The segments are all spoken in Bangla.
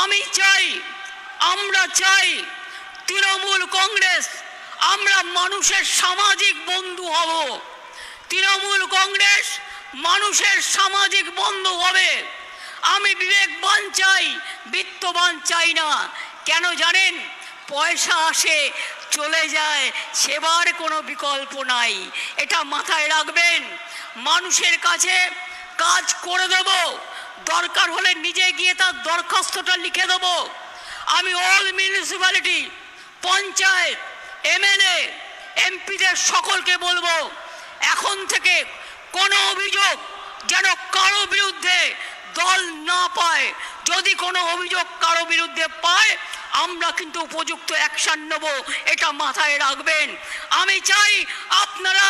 আমি চাই, আমরা চাই তৃণমূল কংগ্রেস আমরা মানুষের সামাজিক বন্ধু হব। তৃণমূল কংগ্রেস মানুষের সামাজিক বন্ধু হবে। আমি বিবেকবান চাই, বিত্তবান চাই না। কেন জানেন? পয়সা আসে চলে যায়, সেবার কোনো বিকল্প নাই। এটা মাথায় রাখবেন। মানুষের কাছে কাজ করে দেব, দরকার হলে নিজে গিয়ে তার দরখাস্তটা লিখে দেব। আমি অল মিউনিসিপ্যালিটি, পঞ্চায়েত, এমএলএ, এমপিদের সকলকে বলবো, এখন থেকে কোনো অভিযোগ যেন কারো বিরুদ্ধে দল না পায়। যদি কোনো অভিযোগ কারো বিরুদ্ধে পায়, আমরা কিন্তু উপযুক্ত অ্যাকশন নেব, এটা মাথায় রাখবেন। আমি চাই আপনারা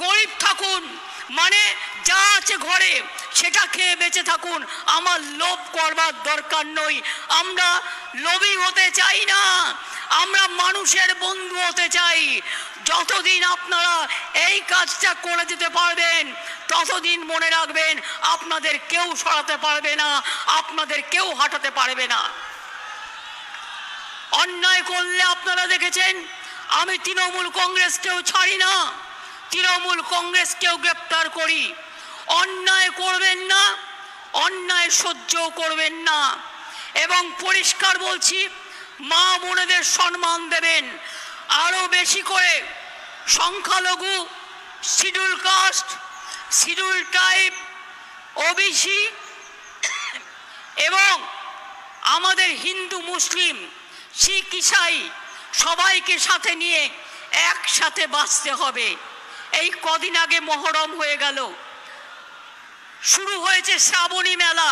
গরিব থাকুন, মানে যা আছে ঘরে সেটা খেয়ে বেঁচে থাকুন। আমার লোভ করবার দরকার নই। আমরা লোভী হতে চাই না, আমরা মানুষের বন্ধু হতে চাই। যতদিন আপনারা এই কাজটা করে দিতে পারবেন, ততদিন মনে রাখবেন আপনাদের কেউ সরাতে পারবে না, আপনাদের কেউ হটাতে পারবে না। অন্যায় করলে আপনারা দেখেছেন আমি তৃণমূল কংগ্রেসকেও ছাড়ি না, তৃণমূল কংগ্রেসকেও গ্রেপ্তার করি। অন্যায় করবেন না, অন্যায় সহ্যও করবেন না। এবং পরিষ্কার বলছি, মা বোনেদের সম্মান দেবেন। আরও বেশি করে সংখ্যালঘু, schedule caste, schedule tribe, OBC এবং আমাদের হিন্দু, মুসলিম, শিখ, ইসাই সবাইকে সাথে নিয়ে একসাথে বাঁচতে হবে। এই কদিন আগে মহরম হয়ে গেল, শুরু হয়েছে শ্রাবণী মেলা।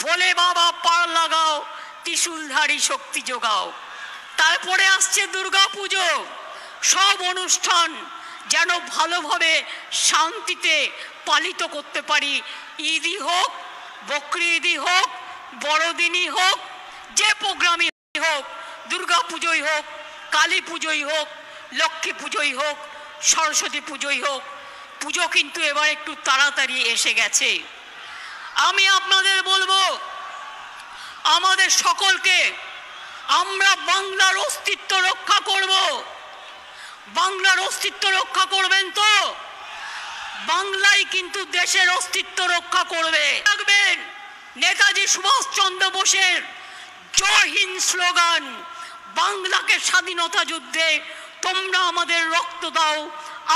ভোলে বাবা পার লাগাও, ত্রিশূলধারী শক্তি যোগাও। তারপরে আসছে দুর্গা পুজো। সব অনুষ্ঠান যেন ভালোভাবে শান্তিতে পালিত করতে পারি। ঈদই হোক, বকরি ঈদই হোক, বড়দিনই হোক, যে প্রোগ্রামই হোক, দুর্গা পুজোই হোক, কালী পুজোই হোক, লক্ষ্মী পুজোই হোক, সরস্বতী পুজোই হোক, পুজো কিন্তু এবার একটু তাড়াতাড়ি এসে গেছে। আমি আপনাদের বলবো, আমাদের সকলকে আমরা বাংলার অস্তিত্ব রক্ষা করব। বাংলার অস্তিত্ব রক্ষা করবেন তো? বাংলাই কিন্তু দেশের অস্তিত্ব রক্ষা করবে। রাখবেন নেতাজি সুভাষচন্দ্র বোসের জয় হিন্দ স্লোগান, বাংলাকে স্বাধীনতা যুদ্ধে তোমরা আমাদের রক্ত দাও,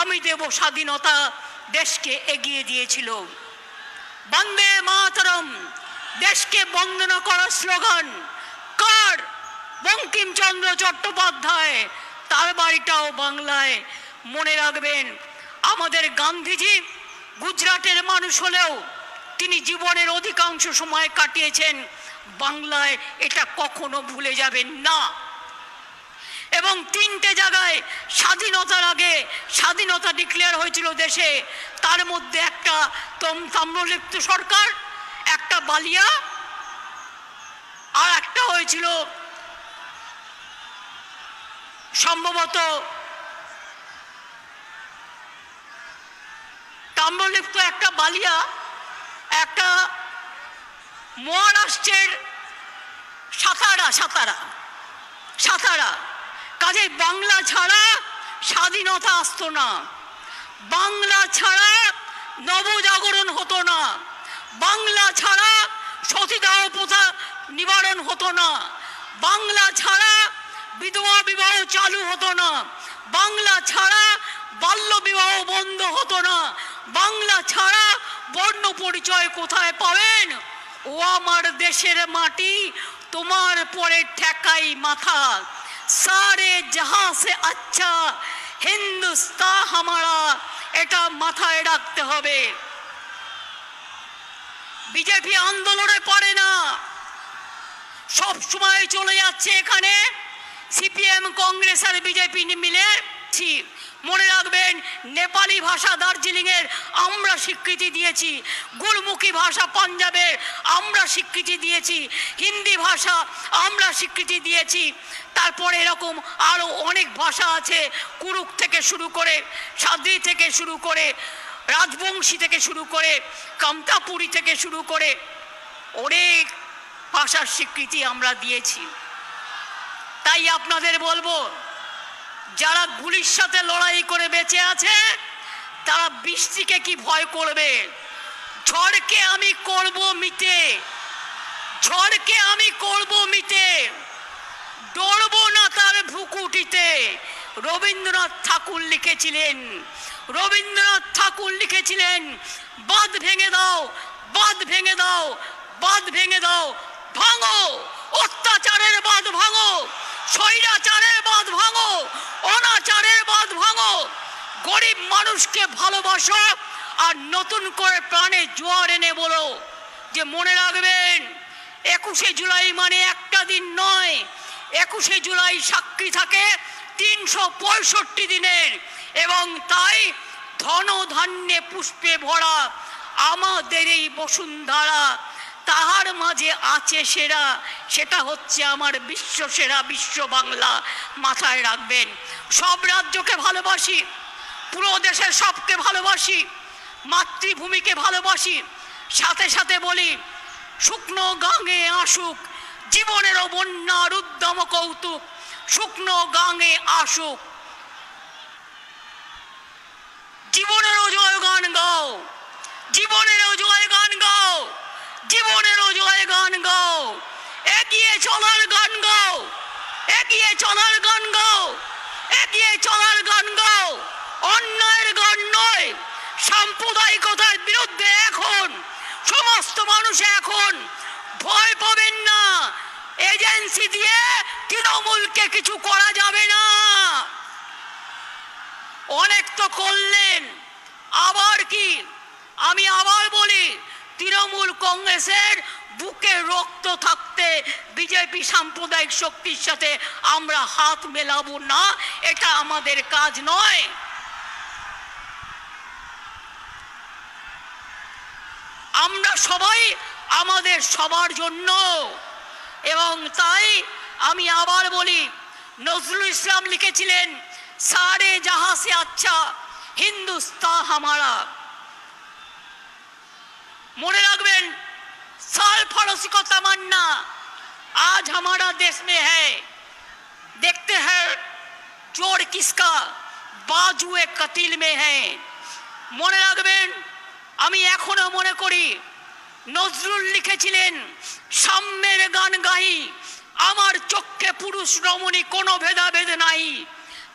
আমি দেব স্বাধীনতা, দেশকে এগিয়ে দিয়েছিল। বন্দে মাতরম, দেশকে বন্দনা করার স্লোগান কার? বঙ্কিমচন্দ্র চট্টোপাধ্যায়, তার বাড়িটাও বাংলায়। মনে রাখবেন, আমাদের গান্ধীজি গুজরাটের মানুষ হলেও তিনি জীবনের অধিকাংশ সময় কাটিয়েছেন বাংলায়, এটা কখনো ভুলে যাবেন না। এবং 3টে জায়গায় স্বাধীনতার আগে স্বাধীনতা ডিক্লেয়ার হয়েছিল দেশে, তার মধ্যে একটা তাম্রলিপ্ত সরকার, একটা বালিয়া, আর একটা হয়েছিল সম্ভবত তাম্রলিপ্ত, একটা বালিয়া, একটা মহারাষ্ট্রের সাতারা। কাজে বাংলা ছাড়া স্বাধীনতা আসতো না, বাংলা ছাড়া নবজাগরণ হতো না, বাংলা ছাড়া সতীদাহ প্রথা নিবারণ হতো না, বাংলা ছাড়া বিধবা বিবাহ চালু হতো না, বাংলা ছাড়া বাল্য বিবাহ বন্ধ হতো না, বাংলা ছাড়া বর্ণ পরিচয় কোথায় পাবেন? ও আমার দেশের মাটি, তোমার পরে ঠেকাই মাথা, সারে জাহাঁ সে আচ্ছা হিন্দুস্তান হামারা, এটা মাথায় রাখতে হবে। বিজেপি আন্দোলনে পারে না, সব সময় চলে যাচ্ছে এখানে সিপিএম, কংগ্রেস আর বিজেপি মিলে। মনে রাখবেন, নেপালি ভাষা দার্জিলিংয়ের আমরা স্বীকৃতি দিয়েছি, গুরমুখী ভাষা পাঞ্জাবের আমরা স্বীকৃতি দিয়েছি, হিন্দি ভাষা আমরা স্বীকৃতি দিয়েছি। তারপরে এরকম আরও অনেক ভাষা আছে, কুরুক থেকে শুরু করে, সাদ্রি থেকে শুরু করে, রাজবংশী থেকে শুরু করে, কামতাপুরী থেকে শুরু করে অনেক ভাষার স্বীকৃতি আমরা দিয়েছি। তাই আপনাদের বলবো, যারা গুলির সাথে লড়াই করে বেঁচে আছে তারা বৃষ্টিকে কি ভয় করবে? ঝড়কে আমি করব মিটে, ঝড়কে আমি করব মিটে, ডরবো না তার ভ্রুকুটিতে। রবীন্দ্রনাথ ঠাকুর লিখেছিলেন, রবীন্দ্রনাথ ঠাকুর লিখেছিলেন, বাঁধ ভেঙে দাও, বাঁধ ভেঙে দাও, বাঁধ ভেঙে দাও, ভাঙো অত্যাচারের বাঁধ, ভাঙো স্বৈরাচারের বাঁধ, ভাঙো অনাচারের বাঁধ, ভাঙো। গরিব মানুষকে ভালোবাসো আর নতুন করে প্রাণে জোয়ার এনে বলো যে মনে রাখবেন 21শে জুলাই মানে একটা দিন নয়, 21শে জুলাই সাক্ষী থাকে 365 দিনের। এবং তাই ধন ধান্যে পুষ্পে ভরা আমাদের এই বসুন্ধরা, তাহার মাঝে আছে সেরা, সেটা হচ্ছে আমার বিশ্ব সেরা বিশ্ব বাংলা। মাথায় রাখবেন। সব রাজ্যকে ভালোবাসি, পুরো দেশের সবকে ভালোবাসি, মাতৃভূমিকে ভালোবাসি। সাথে সাথে বলি, শুকনো গাঙে আসুক জীবনেরও বন্যার উদ্যম কৌতুক, শুকনো গাঙে আসুক জীবনেরও জয়গান গাও, জীবনেরও জয়গান গাও, জীবনেরও জয়গান গাও। এগিয়ে চলার গান গাও, এগিয়ে চলার গান গাও, এগিয়ে চলার গান গাও। অন্যায়ের গান নয়, সাম্প্রদায়িকতার বিরুদ্ধে এখন সমস্ত মানুষ এখন ভয় পাবেন না। এজেন্সি দিয়ে তৃণমূলকে কিছু করা যাবে না। অনেক তো করলেন, আবার কি? আমি আবার বলি, তৃণমূল কংগ্রেসের বুকে রক্ত থাকতে বিজেপি সাম্প্রদায়িক শক্তির সাথে আমরা হাত মেলাবো না, এটা আমাদের কাজ নয়। আমরা সবাই আমাদের সবার জন্য। এবং তাই আমি আবার বলি, নজরুল ইসলাম লিখেছিলেন, সারে জাহাঁ সে আচ্ছা হিন্দুস্তান হামারা। মনে রাখবেন, सरफरोशी को तमन्ना आज हमारा देश में है। देखते हैं जोर किसका बाजुए कतिल में है। মনে রাখবেন, আমি এখনো মনে করি নজরুল লিখেছিলেন, সাম্যের গান গাই আমার চক্ষে পুরুষ রমণী কোনো ভেদাভেদ নাই।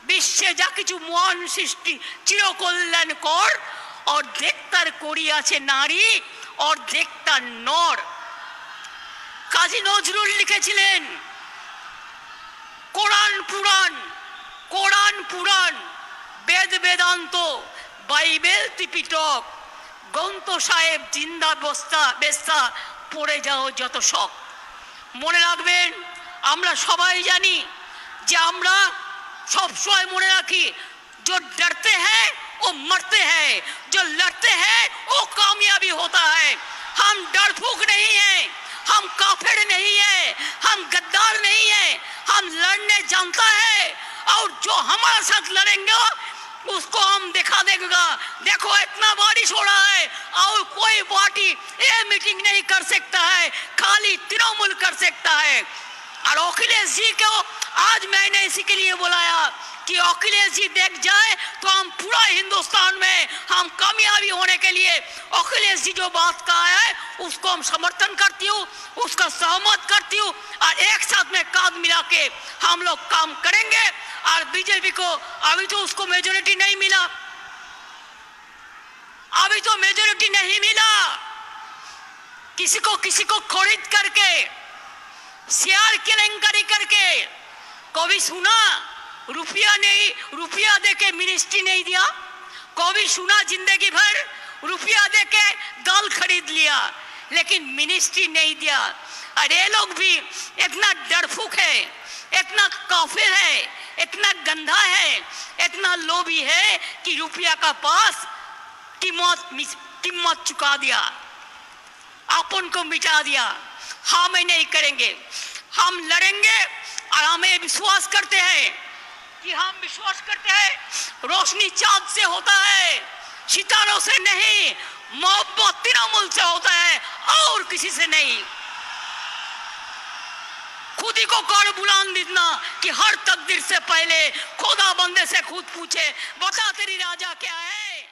বিশ্বে যা কিছু মহান সৃষ্টি চিরকল্যাণ কর, অর্ধেক তার করিয়াছে নারী, অর্ধেক তার নর। কাজী নজরুল লিখেছিলেন, কোরআন পুরাণ, কোরআন পুরাণ, বেদ বেদান্ত, বাইবেল ত্রিপিটক, গ্রন্থ সাহেব জিন্দা বস্তা বেস্তা পড়ে যাও যত শখ। মনে রাখবেন, আমরা সবাই জানি যে আমরা সবসময় মনে রাখি, जो डरते हैं वो मरते हैं, जो लड़ते हैं वो कामयाबी होता है। हम डरफूक नहीं हैं, हम काफिर नहीं हैं, हम गद्दार नहीं हैं, हम लड़ने जानता है। और जो हमारे साथ लड़ेंगे उसको हम दिखा देगा। देखो इतना बारिश हो रहा है और कोई पार्टी ये मीटिंग नहीं कर सकता है, खाली तृणमूल कर सकता है। और अखिलेश जी को आज मैंने इसी के लिए बुलाया कि अखिलेश जी देख जाए तो हम पूरा हिंदुस्तान में हम कामयाबी होने के लिए अखिलेश जी जो बात कहा है उसको हम समर्थन करती हूँ, उसका सहमत करती हूँ। और एक साथ में कांध मिला के हम लोग काम करेंगे। और बीजेपी को अभी तो उसको मेजोरिटी नहीं मिला, अभी तो मेजोरिटी नहीं मिला। किसी को खरीद करके शेयर केलेंकारी करके कभी सुना रुपया नहीं, रुपया देके मिनिस्ट्री नहीं दिया? कभी सुना जिंदगी भर रुपया देके दाल खरीद लिया लेकिन मिनिस्ट्री नहीं दिया? और ये लोग भी इतना डरफूक है, इतना काफिर है, इतना गंदा है, इतना लोभी है कि रुपया का पास कीमत चुका दिया, अपन को मिटा दिया। हम नहीं करेंगे, हम लड़ेंगे। और हमें विश्वास करते हैं कि हम विश्वास करते हैं रोशनी चांद से होता है, सितारों से नहीं। मोहब्बत तृणमूल से होता है और किसी से नहीं। खुद ही को कर बुलंद इतना कि हर तकदीर से पहले खुदा बंदे से खुद पूछे, बता तेरी राजा क्या है।